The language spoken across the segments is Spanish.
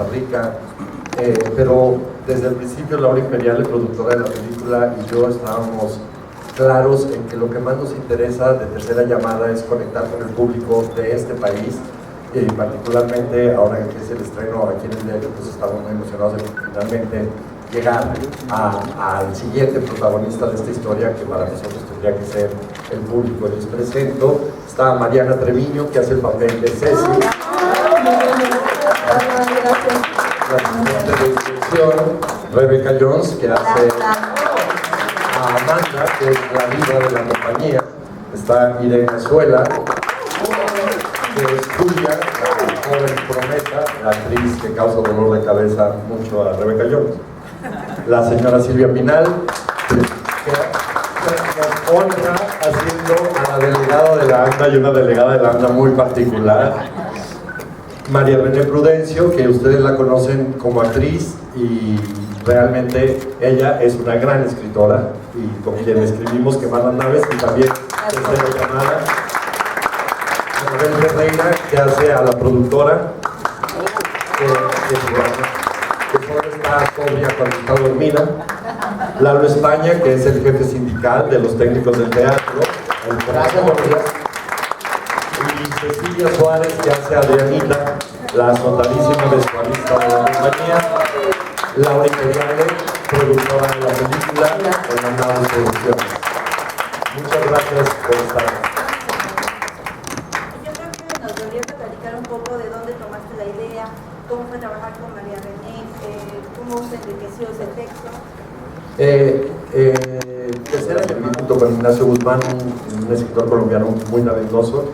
Costa Rica, pero desde el principio Laura Imperial, la productora de la película, y yo estábamos claros en que lo que más nos interesa de Tercera Llamada es conectar con el público de este país, y particularmente ahora que es el estreno aquí en el diario, pues estamos muy emocionados de finalmente llegar al siguiente protagonista de esta historia, que para nosotros tendría que ser el público. Les presento, está Mariana Treviño, que hace el papel de Ceci, la asistente de dirección, Rebecca Jones, que hace a Amanda, que es la diva de la compañía, está Irene Azuela, que es Julia, la joven promesa, la actriz que causa dolor de cabeza mucho a Rebecca Jones, la señora Silvia Pinal, que nos honra haciendo a la delegada de la ANDA, y una delegada de la ANDA muy particular, María René Prudencio, que ustedes la conocen como actriz, y realmente ella es una gran escritora, y con quien escribimos Quemar las Naves, y también Tercera Llamada. Anabel Ferreira, que hace a la productora, que solo está sobria cuando está dormida. Lalo España, que es el jefe sindical de los técnicos del teatro. Y Cecilia Suárez, que hace a Adrianita, la notarísima vestuarista de la compañía. Laura Imperiale, productora de la película, con la nueva producción. Muchas gracias por estar. Nos deberías platicar un poco de dónde tomaste la idea, cómo fue trabajar con María René, cómo se enriqueció ese texto. Tercera que vi junto con Ignacio Guzmán, un escritor colombiano muy talentoso,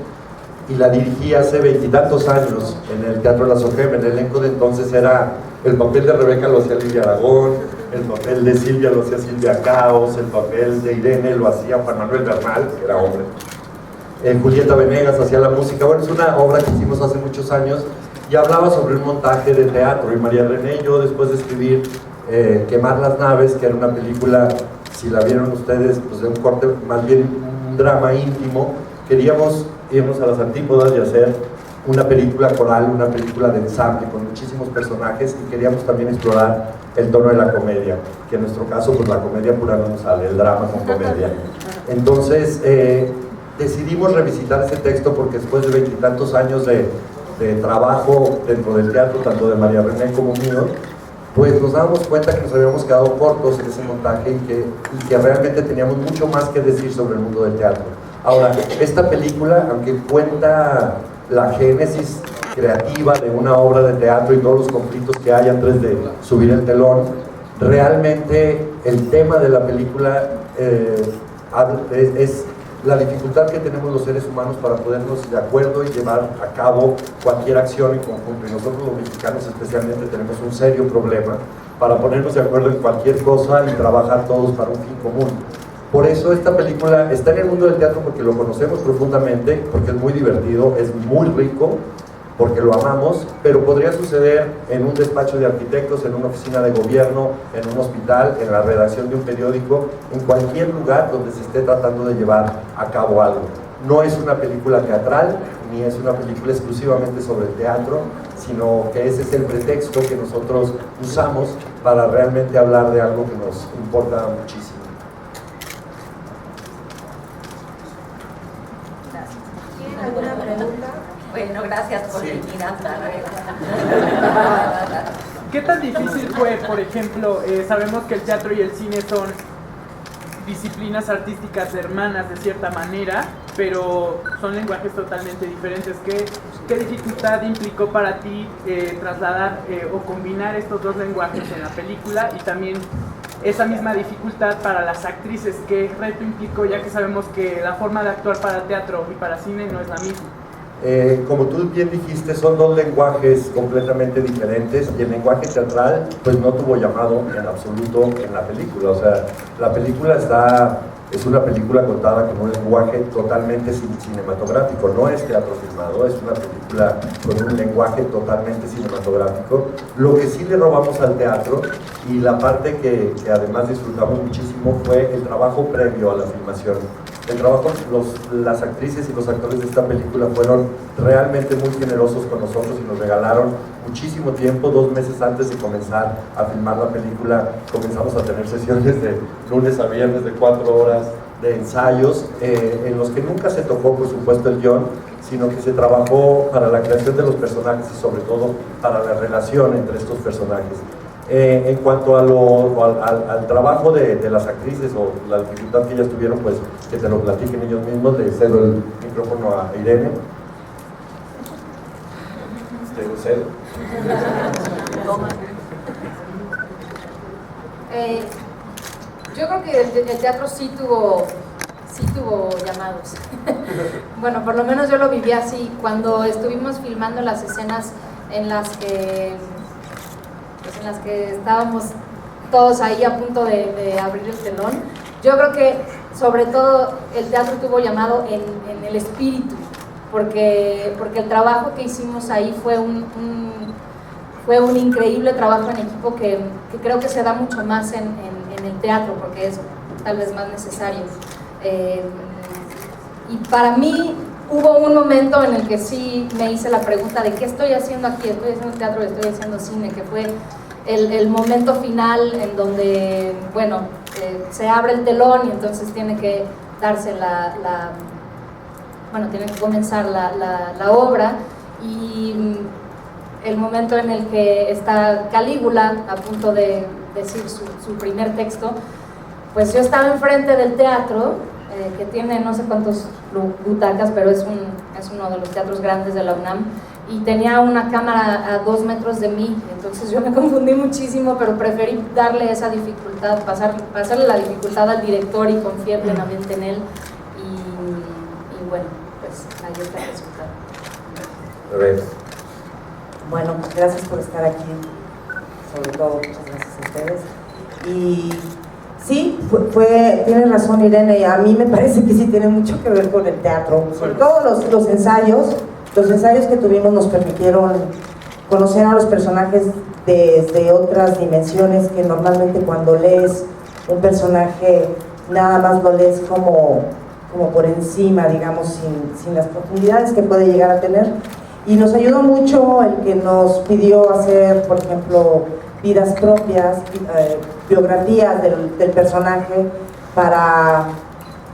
y la dirigí hace 20 y tantos años en el Teatro La Sogem. El elenco de entonces era, el papel de Rebeca lo hacía Lidia Aragón, el papel de Silvia lo hacía Silvia Caos, el papel de Irene lo hacía Juan Manuel Bernal, que era hombre. Julieta Venegas hacía la música. Bueno, es una obra que hicimos hace muchos años y hablaba sobre un montaje de teatro, y María René y yo, después de escribir Quemar las Naves, que era una película, si la vieron ustedes, pues de un corte, más bien un drama íntimo, queríamos irnos a las antípodas y hacer una película coral, una película de ensamble con muchísimos personajes, y queríamos también explorar el tono de la comedia, que en nuestro caso pues la comedia pura no nos sale, el drama con comedia. Entonces decidimos revisitar ese texto porque después de 20 y tantos años de trabajo dentro del teatro, tanto de María René como mío, pues nos dábamos cuenta que nos habíamos quedado cortos en ese montaje, y que realmente teníamos mucho más que decir sobre el mundo del teatro. Ahora, esta película, aunque cuenta la génesis creativa de una obra de teatro y todos los conflictos que hay antes de subir el telón, realmente el tema de la película es la dificultad que tenemos los seres humanos para ponernos de acuerdo y llevar a cabo cualquier acción en conjunto. Y nosotros los mexicanos especialmente tenemos un serio problema para ponernos de acuerdo en cualquier cosa y trabajar todos para un fin común. Por eso esta película está en el mundo del teatro, porque lo conocemos profundamente, porque es muy divertido, es muy rico, porque lo amamos, pero podría suceder en un despacho de arquitectos, en una oficina de gobierno, en un hospital, en la redacción de un periódico, en cualquier lugar donde se esté tratando de llevar a cabo algo. No es una película teatral, ni es una película exclusivamente sobre el teatro, sino que ese es el pretexto que nosotros usamos para realmente hablar de algo que nos importa muchísimo. ¿Tienen alguna pregunta? Bueno, gracias por venir hasta ¿Qué tan difícil fue, por ejemplo, sabemos que el teatro y el cine son disciplinas artísticas hermanas de cierta manera, pero son lenguajes totalmente diferentes? ¿Qué dificultad implicó para ti trasladar o combinar estos dos lenguajes en la película? Y también esa misma dificultad para las actrices, ¿qué reto implicó, ya que sabemos que la forma de actuar para teatro y para cine no es la misma? Como tú bien dijiste, son dos lenguajes completamente diferentes, y el lenguaje teatral pues no tuvo llamado en absoluto en la película. O sea, la película es una película contada con un lenguaje totalmente cinematográfico, no es teatro filmado, es una película con un lenguaje totalmente cinematográfico. Lo que sí le robamos al teatro, y la parte que además disfrutamos muchísimo, fue el trabajo previo a la filmación. El trabajo, las actrices y los actores de esta película fueron realmente muy generosos con nosotros y nos regalaron muchísimo tiempo. 2 meses antes de comenzar a filmar la película comenzamos a tener sesiones de lunes a viernes de 4 horas de ensayos, en los que nunca se tocó por supuesto el guión, sino que se trabajó para la creación de los personajes y sobre todo para la relación entre estos personajes. En cuanto al trabajo de las actrices o la dificultad que ellas tuvieron, pues que te lo platiquen ellos mismos. Le cedo el micrófono a Irene. Te lo cedo. Yo creo que el teatro sí tuvo llamados. Bueno, por lo menos yo lo viví así. Cuando estuvimos filmando las escenas en las que estábamos todos ahí a punto de abrir el telón, yo creo que sobre todo el teatro tuvo llamado en el espíritu, porque el trabajo que hicimos ahí fue un increíble trabajo en equipo que creo que se da mucho más en el teatro, porque es tal vez más necesario. Y para mí hubo un momento en el que sí me hice la pregunta de ¿qué estoy haciendo aquí? ¿Estoy haciendo teatro o estoy haciendo cine? Que fue el momento final en donde, bueno, se abre el telón y entonces tiene que darse tiene que comenzar la obra, y el momento en el que está Calígula a punto de decir su primer texto, pues yo estaba enfrente del teatro, que tiene no sé cuántos butacas, pero es uno de los teatros grandes de la UNAM, y tenía una cámara a 2 metros de mí, entonces yo me confundí muchísimo, pero preferí darle esa dificultad, pasarle la dificultad al director y confié plenamente en él, y bueno, pues ahí está el resultado. Bueno, gracias por estar aquí, sobre todo muchas gracias a ustedes. Y sí, tienes razón Irene, a mí me parece que sí tiene mucho que ver con el teatro, sobre todo los ensayos que tuvimos nos permitieron conocer a los personajes desde otras dimensiones, que normalmente cuando lees un personaje nada más lo lees como por encima, digamos, sin las profundidades que puede llegar a tener. Y nos ayudó mucho el que nos pidió hacer, por ejemplo, vidas propias, biografías del personaje, para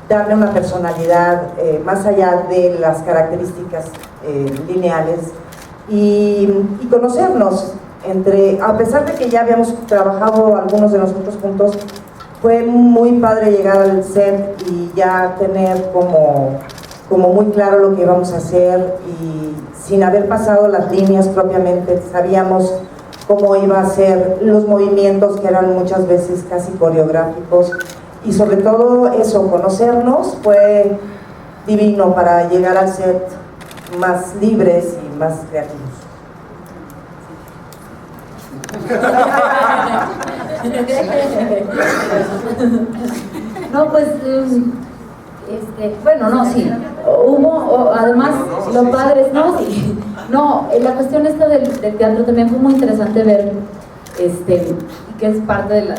darle una personalidad más allá de las características lineales, y conocernos a pesar de que ya habíamos trabajado algunos de nosotros juntos. Fue muy padre llegar al set y ya tener como muy claro lo que íbamos a hacer, y sin haber pasado las líneas propiamente sabíamos cómo iba a ser los movimientos, que eran muchas veces casi coreográficos, y sobre todo eso, conocernos fue divino para llegar al set más libres y más creativos. No, pues, bueno, no, sí, hubo, además, lo padre, no, sí, no, la cuestión esta del teatro también fue muy interesante ver, y que es parte de lo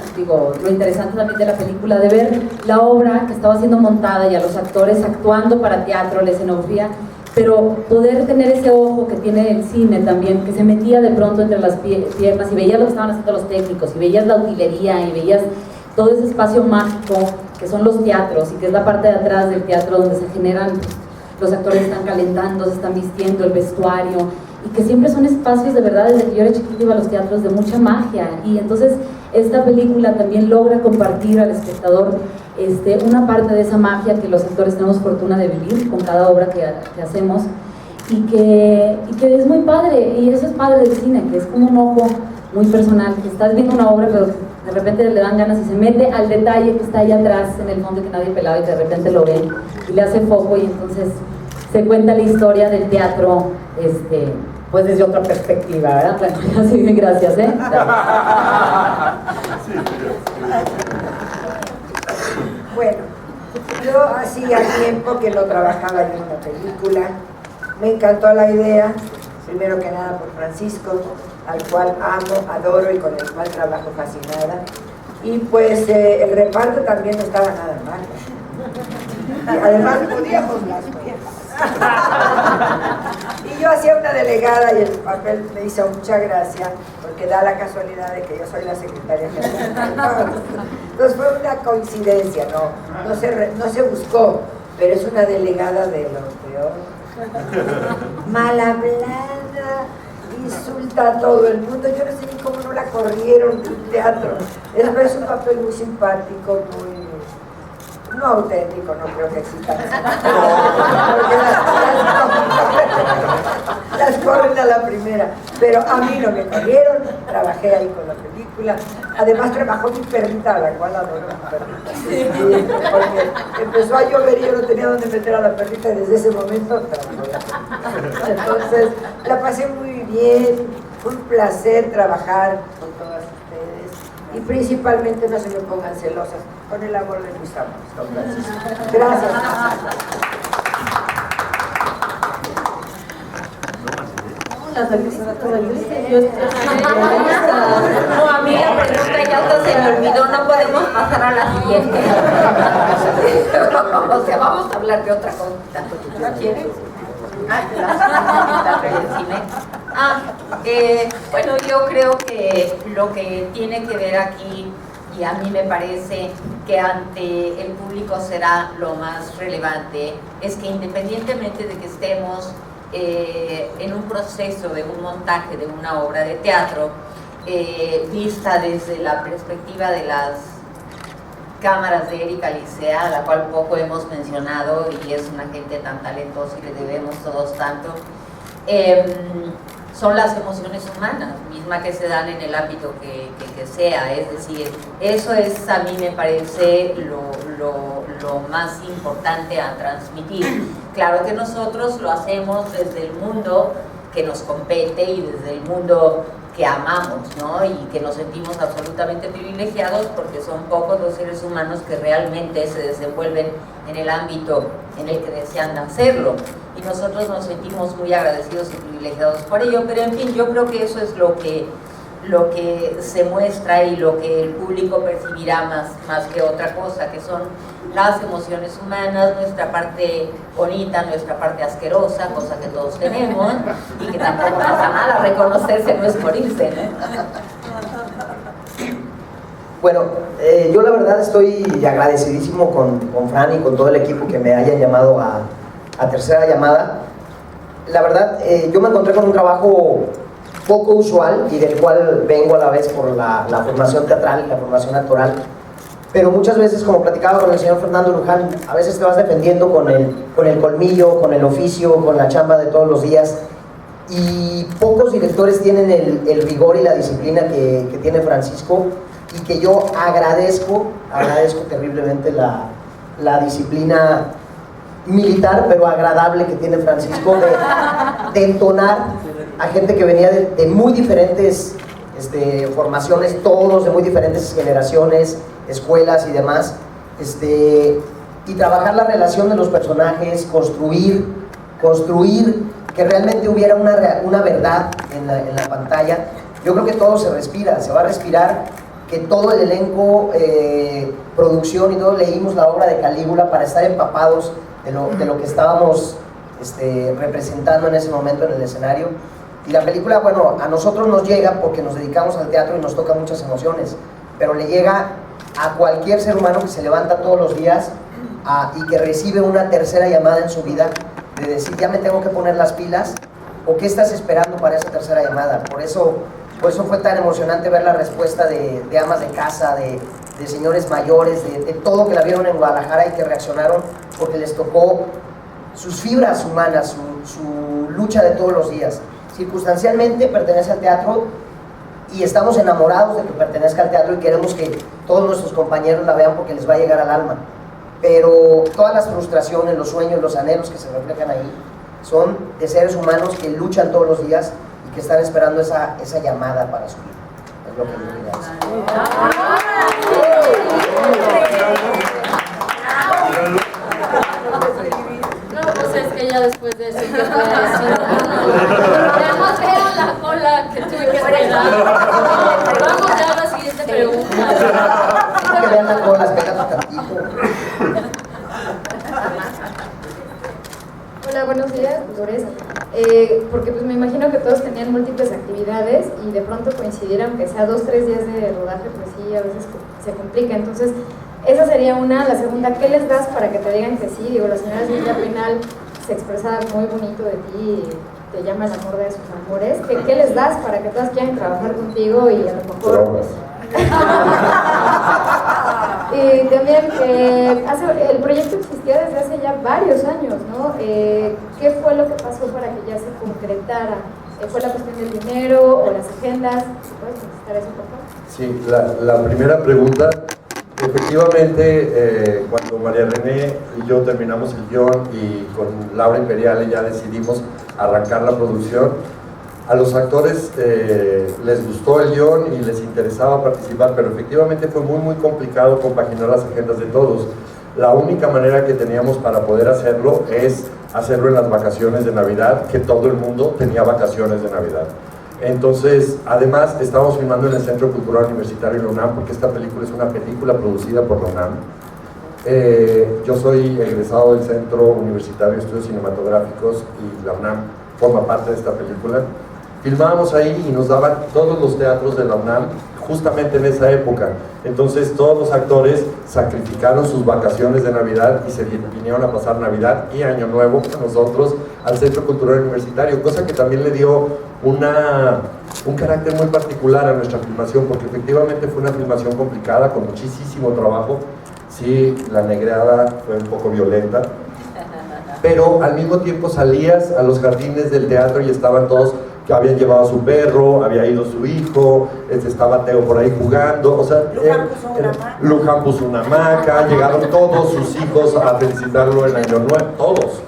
interesante también de la película, de ver la obra que estaba siendo montada y a los actores actuando para teatro, la escenografía, pero poder tener ese ojo que tiene el cine también, que se metía de pronto entre las piernas y veías lo que estaban haciendo los técnicos, y veías la utilería, y veías todo ese espacio mágico que son los teatros, y que es la parte de atrás del teatro donde se generan, los actores están calentando, se están vistiendo, el vestuario, y que siempre son espacios de verdad, desde que yo era chiquita iba a los teatros, de mucha magia. Y entonces esta película también logra compartir al espectador una parte de esa magia que los actores tenemos fortuna de vivir con cada obra que hacemos, y que es muy padre, y eso es padre del cine, que es como un ojo muy personal, que estás viendo una obra pero de repente le dan ganas y se mete al detalle que está ahí atrás en el fondo que nadie pelaba, y de repente lo ve y le hace foco, y entonces se cuenta la historia del teatro pues desde otra perspectiva, ¿verdad? Bueno, así bien, gracias, Bueno, yo hacía tiempo que lo trabajaba en esta película, me encantó la idea, primero que nada por Francisco, al cual amo, adoro y con el cual trabajo fascinada, y pues el reparto también no estaba nada mal. Y además podíamos las viejas. Y yo hacía una delegada y el papel me hizo mucha gracia porque da la casualidad de que yo soy la secretaria general. Entonces fue una coincidencia, no se buscó, pero es una delegada de lo peor. Mal hablada, insulta a todo el mundo. Yo no sé ni cómo no la corrieron del teatro. Es un papel muy simpático, muy... no auténtico, no creo que exista. Porque las corren a la primera. Pero a mí no me corrieron, trabajé ahí con la película. Además trabajó mi perrita, a la cual adoro mi perrita. Porque empezó a llover y yo no tenía dónde meter a la perrita y desde ese momento trabajó la perrita. Entonces la pasé muy bien, fue un placer trabajar con todas ustedes. Y principalmente no se me pongan celosas, con el amor de mis amores. Gracias. Las felicito todo el día. No, a mí la pregunta ya hasta se me olvidó, no podemos pasar a la siguiente. O sea, vamos a hablar de otra cosa. ¿Quieres? Bueno, yo creo que lo que tiene que ver aquí, y a mí me parece que ante el público será lo más relevante, es que independientemente de que estemos en un proceso de un montaje de una obra de teatro, vista desde la perspectiva de las cámaras de Erika Licea, a la cual poco hemos mencionado y es una gente tan talentosa y le debemos todos tanto, son las emociones humanas, mismas que se dan en el ámbito que sea, es decir, eso es, a mí me parece lo más importante a transmitir. Claro que nosotros lo hacemos desde el mundo que nos compete y desde el mundo que amamos, ¿no? Y que nos sentimos absolutamente privilegiados porque son pocos los seres humanos que realmente se desenvuelven en el ámbito en el que desean hacerlo. Y nosotros nos sentimos muy agradecidos y privilegiados por ello, pero en fin, yo creo que eso es lo que se muestra y lo que el público percibirá más que otra cosa, que son las emociones humanas, nuestra parte bonita, nuestra parte asquerosa, cosa que todos tenemos y que tampoco pasa nada, reconocerse no es morirse, ¿no? Bueno, yo la verdad estoy agradecidísimo con Fran y con todo el equipo que me hayan llamado a Tercera Llamada. La verdad, yo me encontré con un trabajo poco usual y del cual vengo a la vez por la formación teatral y la formación actoral, pero muchas veces, como platicaba con el señor Fernando Luján, a veces te vas defendiendo con el colmillo, con el oficio, con la chamba de todos los días, y pocos directores tienen el rigor y la disciplina que tiene Francisco, y que yo agradezco terriblemente la disciplina militar, pero agradable que tiene Francisco de entonar a gente que venía de muy diferentes formaciones, todos de muy diferentes generaciones, escuelas y demás, y trabajar la relación de los personajes, construir que realmente hubiera una verdad en la pantalla. Yo creo que todo se va a respirar, que todo el elenco, producción y todo, leímos la obra de Calígula para estar empapados de lo que estábamos representando en ese momento en el escenario. Y la película, bueno, a nosotros nos llega porque nos dedicamos al teatro y nos toca muchas emociones, pero le llega a cualquier ser humano que se levanta todos los días y que recibe una tercera llamada en su vida de decir, ya me tengo que poner las pilas, o qué estás esperando para esa tercera llamada. Por eso fue tan emocionante ver la respuesta de amas de casa, de señores mayores, de todo que la vieron en Guadalajara y que reaccionaron porque les tocó sus fibras humanas, su lucha de todos los días. Circunstancialmente pertenece al teatro y estamos enamorados de que pertenezca al teatro y queremos que todos nuestros compañeros la vean porque les va a llegar al alma. Pero todas las frustraciones, los sueños, los anhelos que se reflejan ahí son de seres humanos que luchan todos los días y que están esperando esa llamada para su vida. Es lo que yo quería decir. No, pues es que ya después de eso, ¿qué voy a decir? Además, vean la cola que tuve que esperar. Vamos ya a la siguiente pregunta. Que vean la cola, espérate tantito. porque pues me imagino que todos tenían múltiples actividades y de pronto coincidieron que sea 2 o 3 días de rodaje, pues sí, a veces se complica. Entonces, esa sería una. La segunda, ¿qué les das para que te digan que sí? Digo, la señora Silvia Pinal se expresaba muy bonito de ti, te llama el amor de sus amores. ¿Qué les das para que todas quieran trabajar contigo y a lo mejor... Y también, el proyecto existía desde hace ya varios años, ¿no? ¿Qué fue lo que pasó para que ya se concretara? ¿Fue la cuestión del dinero o las agendas? ¿Puedes contestar eso, por favor? Sí, la primera pregunta, efectivamente, cuando María René y yo terminamos el guión y con Laura Imperiale ya decidimos arrancar la producción, a los actores les gustó el guión y les interesaba participar, pero efectivamente fue muy complicado compaginar las agendas de todos. La única manera que teníamos para poder hacerlo es hacerlo en las vacaciones de Navidad, que todo el mundo tenía vacaciones de Navidad. Entonces, además, estábamos filmando en el Centro Cultural Universitario de la UNAM, porque esta película es una película producida por la UNAM. Yo soy egresado del Centro Universitario de Estudios Cinematográficos y la UNAM forma parte de esta película. Filmábamos ahí y nos daban todos los teatros de la UNAM justamente en esa época. Entonces todos los actores sacrificaron sus vacaciones de Navidad y se vinieron a pasar Navidad y Año Nuevo con nosotros al Centro Cultural Universitario, cosa que también le dio un carácter muy particular a nuestra filmación, porque efectivamente fue una filmación complicada, con muchísimo trabajo. Sí, la negreada fue un poco violenta, pero al mismo tiempo salías a los jardines del teatro y estaban todos que habían llevado a su perro, había ido su hijo, estaba Teo por ahí jugando, o sea, Luján puso una hamaca, llegaron todos sus hijos a felicitarlo en Año Nuevo, todos,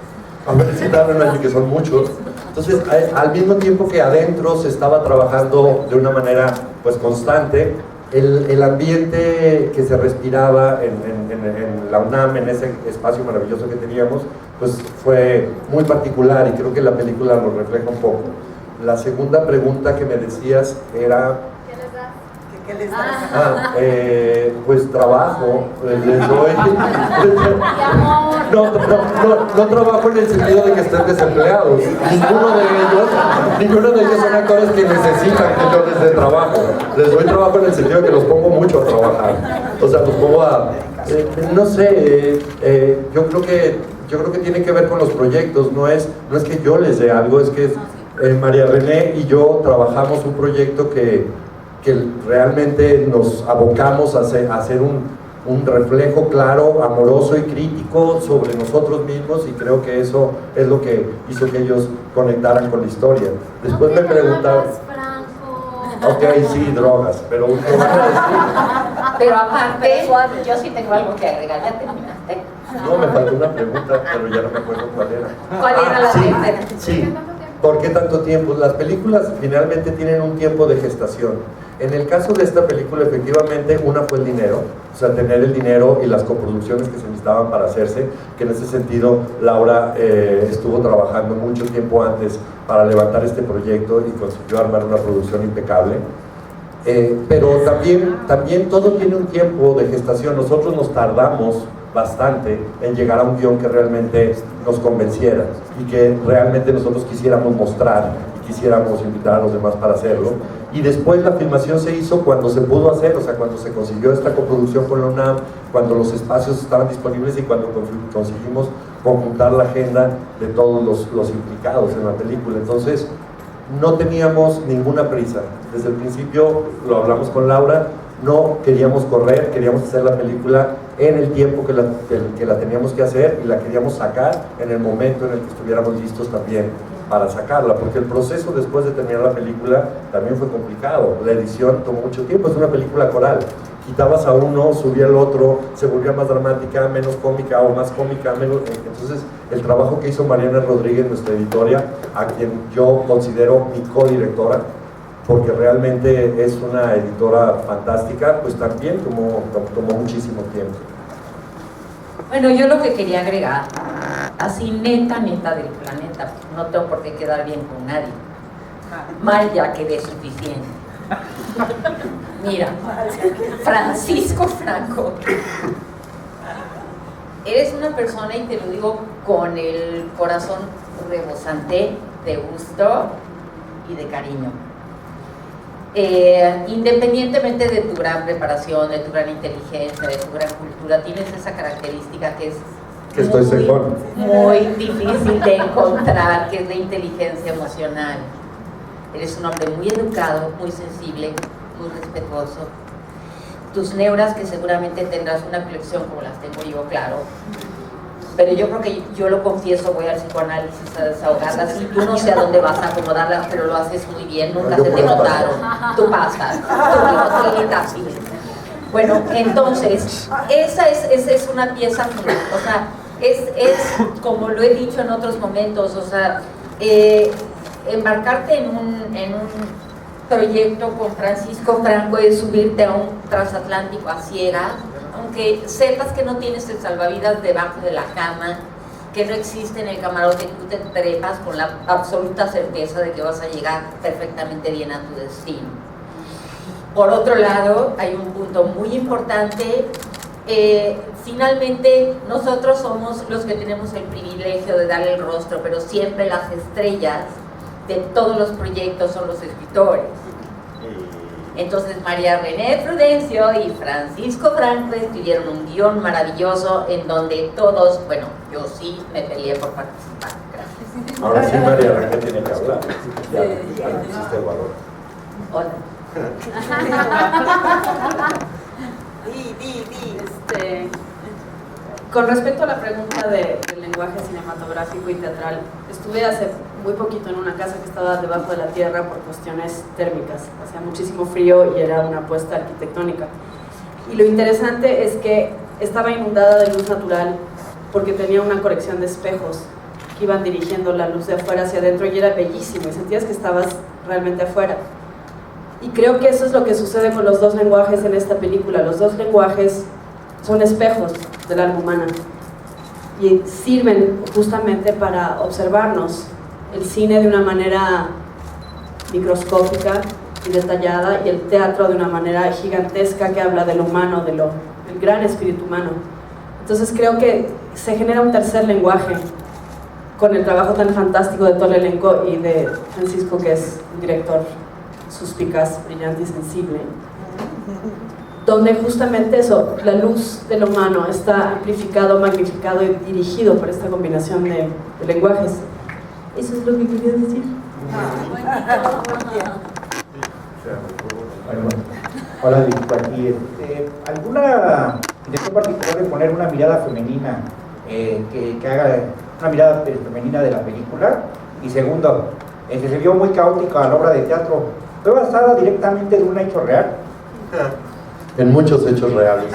a felicitarlo en Año, que son muchos. Entonces, al mismo tiempo que adentro se estaba trabajando de una manera pues constante, el ambiente que se respiraba en la UNAM, en ese espacio maravilloso que teníamos, pues fue muy particular y creo que la película lo refleja un poco. La segunda pregunta que me decías era... ¿Qué les das? Pues trabajo, les doy... No trabajo en el sentido de que estén desempleados. Ninguno de ellos son actores que necesitan que yo les dé trabajo. Les doy trabajo en el sentido de que los pongo mucho a trabajar. O sea, los pongo a... no sé, yo creo que tiene que ver con los proyectos. No es que yo les dé algo, es que María René y yo trabajamos un proyecto que realmente nos abocamos a hacer un reflejo claro, amoroso y crítico sobre nosotros mismos, y creo que eso es lo que hizo que ellos conectaran con la historia. Después me preguntaban... Ok, sí, drogas, pero... Pero aparte, yo sí tengo algo que agregar. ¿Ya terminaste? No, me faltó una pregunta, pero ya no me acuerdo cuál era. ¿Cuál era la tercera? Sí. ¿Por qué tanto tiempo? Las películas finalmente tienen un tiempo de gestación. En el caso de esta película, efectivamente, una fue el dinero, o sea, tener el dinero y las coproducciones que se necesitaban para hacerse, que en ese sentido Laura estuvo trabajando mucho tiempo antes para levantar este proyecto y consiguió armar una producción impecable. Pero también todo tiene un tiempo de gestación. Nosotros nos tardamos bastante en llegar a un guión que realmente nos convenciera y que realmente nosotros quisiéramos mostrar y quisiéramos invitar a los demás para hacerlo. Y después la filmación se hizo cuando se pudo hacer, o sea, cuando se consiguió esta coproducción con la UNAM, cuando los espacios estaban disponibles y cuando conseguimos conjuntar la agenda de todos los implicados en la película. Entonces, no teníamos ninguna prisa. Desde el principio lo hablamos con Laura, no queríamos correr, queríamos hacer la película en el tiempo que la teníamos que hacer, y la queríamos sacar en el momento en el que estuviéramos listos también para sacarla, porque el proceso después de terminar la película también fue complicado. La edición tomó mucho tiempo, es una película coral. Quitabas a uno, subía al otro, se volvía más dramática, menos cómica o más cómica, menos... Entonces, el trabajo que hizo Mariana Rodríguez, nuestra editora, a quien yo considero mi codirectora, porque realmente es una editora fantástica, pues también tomó muchísimo tiempo. Bueno, yo lo que quería agregar, así neta del planeta, no tengo por qué quedar bien con nadie. Mal ya quedé suficiente. Mira, Francisco Franco, eres una persona, y te lo digo con el corazón rebosante, de gusto y de cariño. Independientemente de tu gran preparación, de tu gran inteligencia, de tu gran cultura, tienes esa característica que es muy difícil de encontrar, que es la inteligencia emocional. Eres un hombre muy educado, muy sensible, muy respetuoso. Tus neuras, que seguramente tendrás una colección como las tengo yo, claro. Pero yo creo que, yo lo confieso, voy al psicoanálisis a desahogarlas y tú no sé a dónde vas a acomodarlas, pero lo haces muy bien, nunca se te notaron. Tú pasas, tú quitas. Bueno, entonces, esa es una pieza fundamental, o sea, es como lo he dicho en otros momentos, o sea, embarcarte en un proyecto con Francisco Franco es subirte a un transatlántico a ciegas, aunque sepas que no tienes el salvavidas debajo de la cama, que no existe en el camarote, que tú te trepas con la absoluta certeza de que vas a llegar perfectamente bien a tu destino. Por otro lado, hay un punto muy importante. Finalmente, nosotros somos los que tenemos el privilegio de darle el rostro, pero siempre las estrellas de todos los proyectos son los escritores. Entonces María René Prudencio y Francisco Franco escribieron un guión maravilloso en donde todos, bueno, yo sí me peleé por participar. Gracias. Ahora sí María René tiene que hablar. Ya existe el valor. Hola. Con respecto a la pregunta del lenguaje cinematográfico y teatral, estuve hace muy poquito en una casa que estaba debajo de la tierra por cuestiones térmicas, hacía muchísimo frío y era una apuesta arquitectónica. Y lo interesante es que estaba inundada de luz natural porque tenía una colección de espejos que iban dirigiendo la luz de afuera hacia adentro y era bellísimo y sentías que estabas realmente afuera. Y creo que eso es lo que sucede con los dos lenguajes en esta película. Los dos lenguajes son espejos del alma humana y sirven justamente para observarnos el cine de una manera microscópica y detallada y el teatro de una manera gigantesca que habla de lo humano, del gran espíritu humano. Entonces creo que se genera un tercer lenguaje con el trabajo tan fantástico de todo el elenco y de Francisco, que es un director suspicaz, brillante y sensible, donde justamente eso, la luz de lo humano está amplificado, magnificado y dirigido por esta combinación de lenguajes. Eso es lo que quería decir. Hola, aquí. ¿Alguna intención particular de poner una mirada femenina que haga una mirada femenina de la película? Y segundo, que se vio muy caótica la obra de teatro, ¿fue basada directamente en un hecho real? En muchos hechos reales.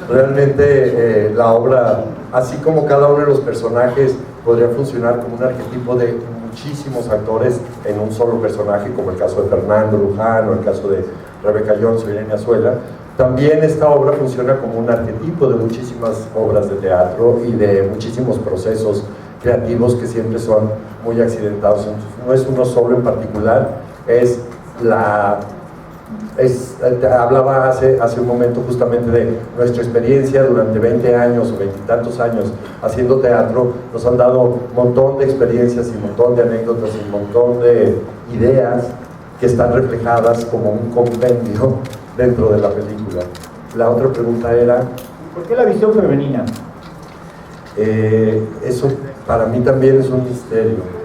Realmente la obra, así como cada uno de los personajes podría funcionar como un arquetipo de muchísimos actores en un solo personaje, como el caso de Fernando Luján o el caso de Rebeca Jones o Irene Azuela, también esta obra funciona como un arquetipo de muchísimas obras de teatro y de muchísimos procesos creativos que siempre son muy accidentados. Entonces, no es uno solo en particular, hablaba hace un momento justamente de nuestra experiencia durante 20 años o 20 y tantos años haciendo teatro. Nos han dado un montón de experiencias y un montón de anécdotas y un montón de ideas que están reflejadas como un compendio dentro de la película. La otra pregunta era... ¿Por qué la visión femenina? Eso para mí también es un misterio.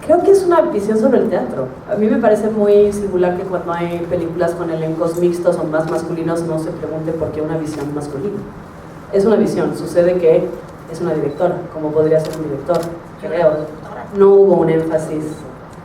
Creo que es una visión sobre el teatro. A mí me parece muy singular que cuando hay películas con elencos mixtos o más masculinos no se pregunte por qué una visión masculina. Es una visión, sucede que es una directora, como podría ser un director, creo. No hubo un énfasis.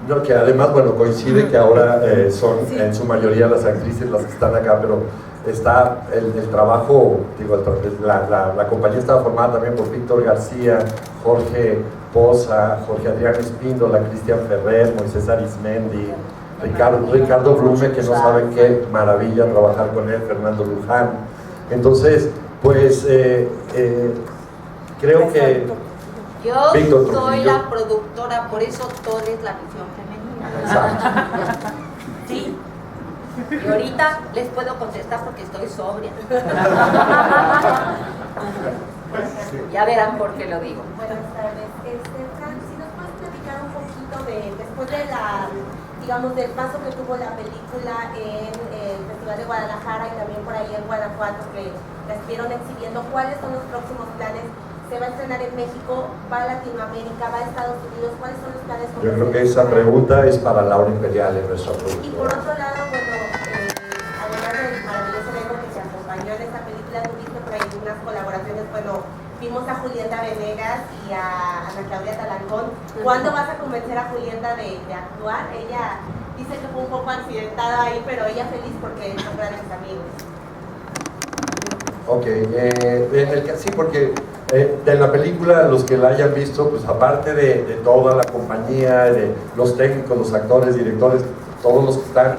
No, que además, bueno, coincide que ahora son en su mayoría las actrices las que están acá, pero está el trabajo, digo, la compañía estaba formada también por Víctor García, Jorge Poza, Jorge Adrián Espíndola, Cristian Ferrer, Moisés Arismendi, Ricardo Blume, que no saben qué maravilla trabajar con él, Fernando Luján. Entonces, pues creo que yo Víctor soy Trujillo. la productora, por eso todo es la visión femenina. Exacto. Sí. Y ahorita les puedo contestar porque estoy sobria. Ya verán por qué lo digo. Buenas tardes. Fran, si nos puedes después de digamos, del paso que tuvo la película en el Festival de Guadalajara y también por ahí en Guanajuato, que la estuvieron exhibiendo, ¿cuáles son los próximos planes? ¿Se va a estrenar en México? ¿Va a Latinoamérica? ¿Va a Estados Unidos? ¿Cuáles son los planes? Yo creo que esa pregunta es para Laura Imperial, en nuestra productora. Y por otro lado, bueno, además del maravilloso elenco que se acompañó en esta película, tuviste por ahí unas colaboraciones, bueno, vimos a Julieta Venegas y a Ana Claudia Talancón. ¿Cuándo vas a convencer a Julieta de actuar? Ella dice que fue un poco accidentada ahí, pero ella feliz porque son grandes amigos. Ok, sí, porque de la película, los que la hayan visto, pues aparte de toda la compañía, de los técnicos, los actores, directores, todos los que están,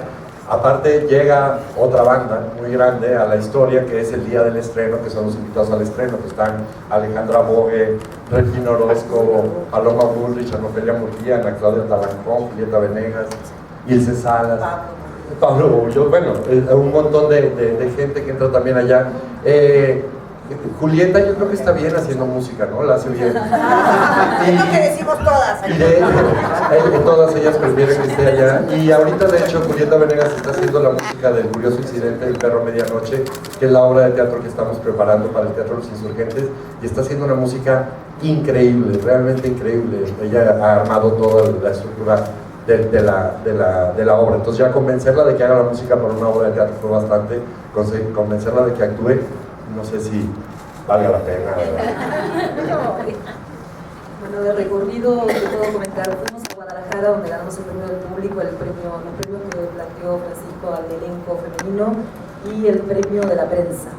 aparte llega otra banda muy grande a la historia, que es el día del estreno, que son los invitados al estreno, que están Alejandra Bogue, Regina Orozco, Paloma Bullrich, Ana Ofelia Murguía, Ana Claudia Talancón, Julieta Venegas, Ilse Salas, Pablo Bullo, bueno, un montón de gente que entra también allá. Julieta yo creo que está bien haciendo música, ¿no? La hace bien. Es lo que decimos todas. Y todas ellas prefieren que esté allá. Y ahorita, de hecho, Julieta Venegas está haciendo la música del curioso incidente del perro medianoche, que es la obra de teatro que estamos preparando para el Teatro de los Insurgentes, y está haciendo una música increíble, realmente increíble. Ella ha armado toda la estructura de la obra. Entonces ya convencerla de que haga la música para una obra de teatro fue bastante, convencerla de que actúe, no sé si valga la pena. Bueno, de recorrido te puedo comentar, fuimos a Guadalajara donde ganamos el premio del público, el premio que planteó Francisco al elenco femenino y el premio de la prensa.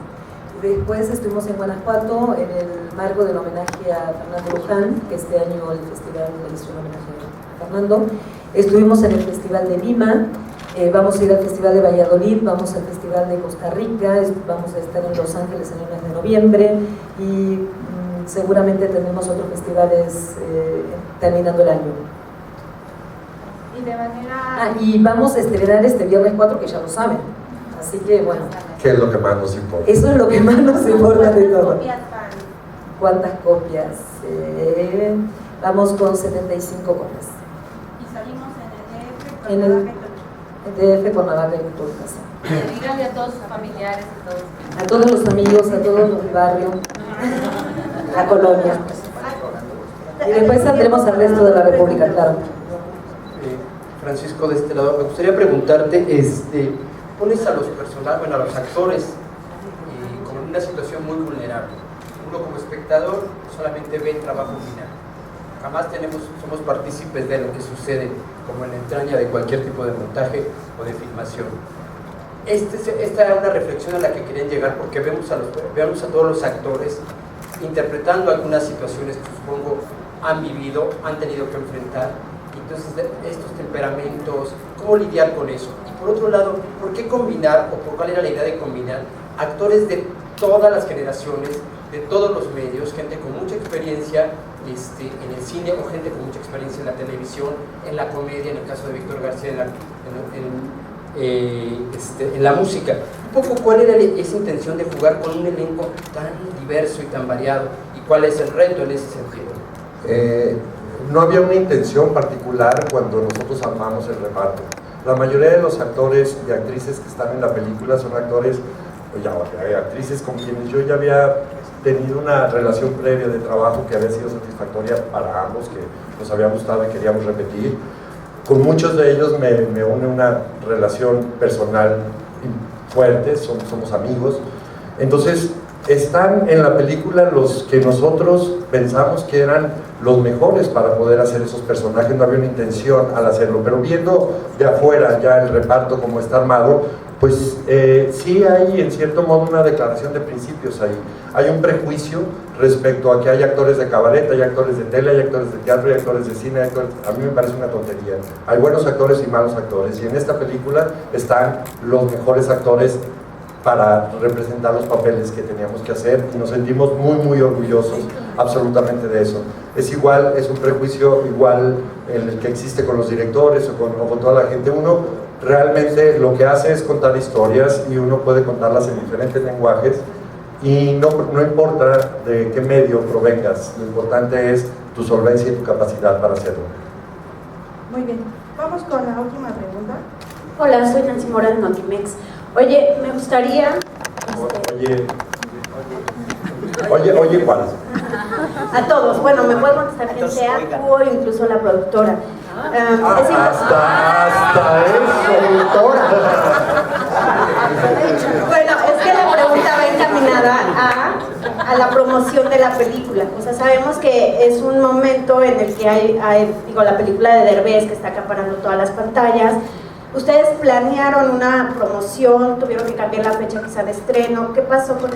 Después estuvimos en Guanajuato en el marco del homenaje a Fernando Luján, que este año el festival le hizo un homenaje a Fernando. Estuvimos en el Festival de Lima, vamos a ir al Festival de Valladolid, vamos al Festival de Costa Rica, vamos a estar en Los Ángeles en el mes de noviembre y seguramente tendremos otros festivales terminando el año. Y de manera... y vamos a estrenar este viernes 4, que ya lo saben, así que bueno. ¿Qué es lo que más nos importa? Eso es lo que más nos importa de todo. ¿Cuántas copias van? ¿Cuántas copias? Vamos con 75 copias. Y salimos en el DF, en el DF, Cuernavaca y Tulcasa. Díganle a todos sus familiares y todos. A todos los amigos, a todos los del barrio, la colonia. Y después saldremos al resto de la República, claro. Francisco, de este lado, me gustaría preguntarte, pones a los personajes, bueno, a los actores como en una situación muy vulnerable. Uno como espectador solamente ve el trabajo final. Jamás somos partícipes de lo que sucede como en la entraña de cualquier tipo de montaje o de filmación. Esta era una reflexión a la que querían llegar, porque vemos a todos los actores interpretando algunas situaciones que supongo han vivido, han tenido que enfrentar. Entonces, estos temperamentos, ¿cómo lidiar con eso? Y por otro lado, ¿por qué combinar, o por cuál era la idea de combinar actores de todas las generaciones, de todos los medios, gente con mucha experiencia en el cine o gente con mucha experiencia en la televisión, en la comedia, en el caso de Víctor García, en la música? Un poco, ¿cuál era esa intención de jugar con un elenco tan diverso y tan variado? ¿Y cuál es el reto en ese sentido? No había una intención particular cuando nosotros armamos el reparto. La mayoría de los actores y actrices que están en la película son actores, actrices con quienes yo ya había tenido una relación previa de trabajo que había sido satisfactoria para ambos, que nos había gustado y queríamos repetir. Con muchos de ellos me une una relación personal fuerte, somos amigos. Entonces, están en la película los que nosotros pensamos que eran los mejores para poder hacer esos personajes. No había una intención al hacerlo, pero viendo de afuera ya el reparto como está armado, pues sí hay en cierto modo una declaración de principios ahí. Hay un prejuicio respecto a que hay actores de cabaret, hay actores de tele, hay actores de teatro, hay actores de cine, a mí me parece una tontería. Hay buenos actores y malos actores, y en esta película están los mejores actores para representar los papeles que teníamos que hacer, y nos sentimos muy orgullosos absolutamente de eso. Es igual, es un prejuicio igual el que existe con los directores o con toda la gente. Uno realmente lo que hace es contar historias, y uno puede contarlas en diferentes lenguajes, y no importa de qué medio provengas, lo importante es tu solvencia y tu capacidad para hacerlo. Muy bien, vamos con la última pregunta. Hola, soy Nancy Mora de Notimex. Oye, me gustaría... Oye, ¿cuál? A todos, bueno, me puede contestar quien sea, tú o incluso la productora. Hasta eso. Bueno, es que la pregunta va encaminada a la promoción de la película. O sea, sabemos que es un momento en el que hay la película de Derbez que está acaparando todas las pantallas. ¿Ustedes planearon una promoción? ¿Tuvieron que cambiar la fecha quizá de estreno? ¿Qué pasó con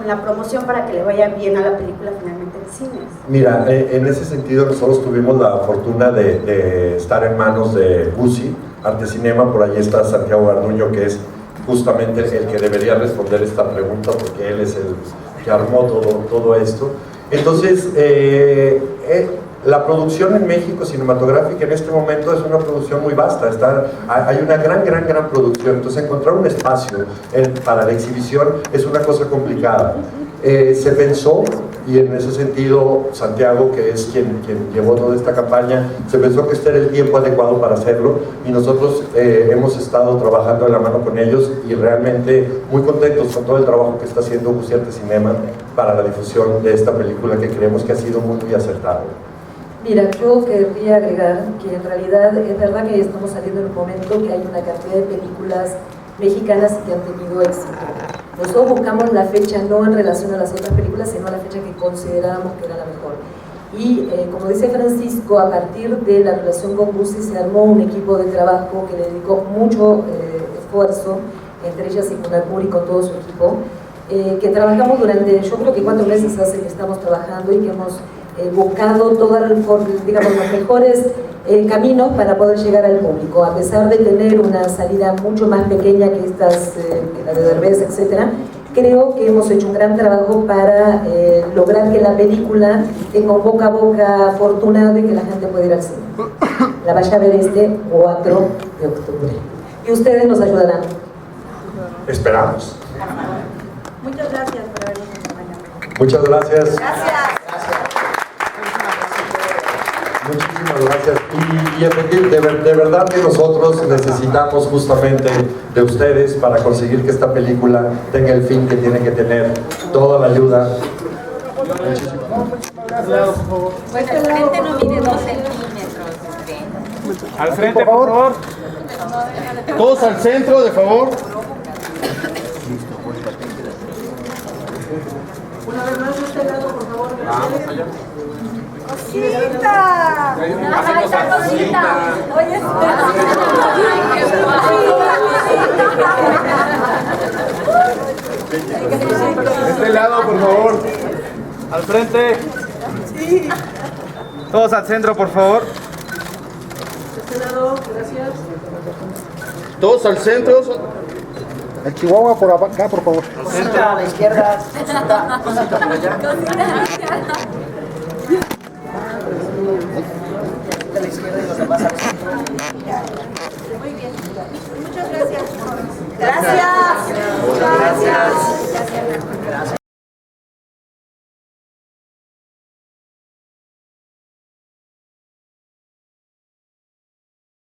la promoción para que le vaya bien a la película finalmente en cines? Mira, en ese sentido nosotros tuvimos la fortuna de estar en manos de UCI, Arte Cinema. Por ahí está Santiago Garduño, que es justamente el que debería responder esta pregunta, porque él es el que armó todo esto. Entonces, la producción en México cinematográfica en este momento es una producción muy vasta, hay una gran producción, entonces encontrar un espacio para la exhibición es una cosa complicada. Se pensó, y en ese sentido Santiago, que es quien llevó toda esta campaña, se pensó que este era el tiempo adecuado para hacerlo, y nosotros hemos estado trabajando de la mano con ellos y realmente muy contentos con todo el trabajo que está haciendo UCI Arte Cinema para la difusión de esta película, que creemos que ha sido muy acertado. Mira, yo querría agregar que en realidad es verdad que estamos saliendo en un momento que hay una cantidad de películas mexicanas que han tenido éxito. Nosotros buscamos la fecha no en relación a las otras películas, sino a la fecha que considerábamos que era la mejor. Y como dice Francisco, a partir de la relación con UCI se armó un equipo de trabajo que le dedicó mucho esfuerzo, entre ellas Icunacuri con todo su equipo, que trabajamos durante, yo creo que 4 meses hace que estamos trabajando y que hemos buscado todos los mejores caminos para poder llegar al público, a pesar de tener una salida mucho más pequeña que estas, que la de Derbez, etc. Creo que hemos hecho un gran trabajo para lograr que la película tenga un boca a boca afortunado y que la gente pueda ir al cine. La vaya a ver este 4 de octubre. Y ustedes nos ayudarán. Esperamos. Muchas gracias por habernos acompañado. Muchas gracias. Gracias. Muchísimas gracias. Y efectivamente, de verdad que nosotros necesitamos justamente de ustedes para conseguir que esta película tenga el fin que tiene que tener. Toda la ayuda. Bueno, el frente no mide 2 centímetros. Al frente, por favor. Todos al centro, de favor. Una vez más, de este lado, por favor. Vamos allá. ¡Cosita! Oye, De este lado, por favor. Al frente. Sí. Todos al centro, por favor. De este lado, gracias. Todos al centro. El Chihuahua por acá, por favor. A la izquierda. Cosita por allá.